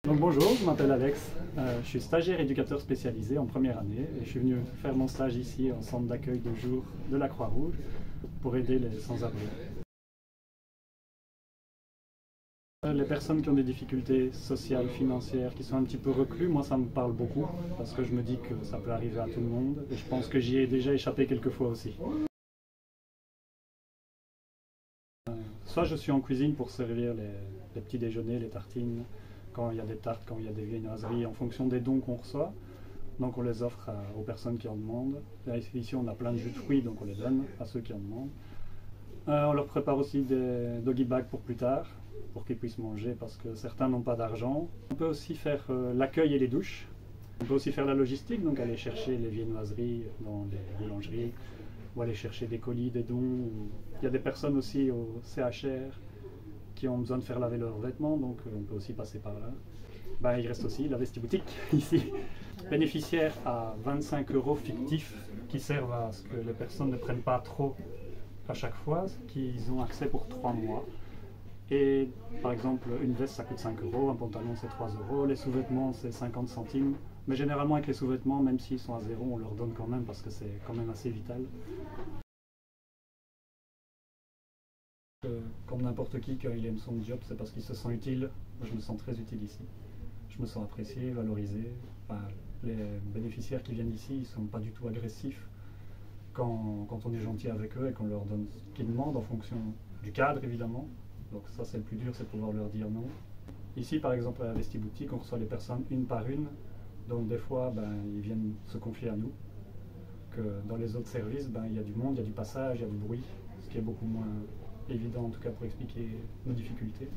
Donc bonjour, je m'appelle Alex, je suis stagiaire éducateur spécialisé en première année et je suis venu faire mon stage ici au centre d'accueil de jour de la Croix-Rouge pour aider les sans-abri. Les personnes qui ont des difficultés sociales, financières, qui sont un petit peu reclus, moi ça me parle beaucoup parce que je me dis que ça peut arriver à tout le monde et je pense que j'y ai déjà échappé quelques fois aussi. Soit je suis en cuisine pour servir les petits déjeuners, les tartines, quand il y a des tartes, quand il y a des viennoiseries, en fonction des dons qu'on reçoit. Donc on les offre aux personnes qui en demandent. Là, ici on a plein de jus de fruits, donc on les donne à ceux qui en demandent. On leur prépare aussi des doggy bags pour plus tard, pour qu'ils puissent manger parce que certains n'ont pas d'argent. On peut aussi faire l'accueil et les douches. On peut aussi faire la logistique, donc aller chercher les viennoiseries dans les boulangeries, ou aller chercher des colis, des dons. Il y a des personnes aussi au CHR qui ont besoin de faire laver leurs vêtements, donc on peut aussi passer par là. Il reste aussi la Vestiboutique ici, bénéficiaire à 25 € fictifs qui servent à ce que les personnes ne prennent pas trop à chaque fois, qu'ils ont accès pour 3 mois. Et par exemple, une veste ça coûte 5 €, un pantalon c'est 3 €, les sous-vêtements c'est 50 centimes. Mais généralement avec les sous-vêtements, même s'ils sont à zéro, on leur donne quand même parce que c'est quand même assez vital. Comme n'importe qui, quand il aime son job, c'est parce qu'il se sent utile. Moi, je me sens très utile ici. Je me sens apprécié, valorisé. Enfin, les bénéficiaires qui viennent ici, ils ne sont pas du tout agressifs quand on est gentil avec eux et qu'on leur donne ce qu'ils demandent en fonction du cadre, évidemment. Donc ça, c'est le plus dur, c'est de pouvoir leur dire non. Ici, par exemple, à la Vestiboutique, on reçoit les personnes une par une. Donc des fois, ils viennent se confier à nous. Que dans les autres services, il y a du monde, il y a du passage, il y a du bruit, ce qui est beaucoup moins évident en tout cas pour expliquer nos difficultés.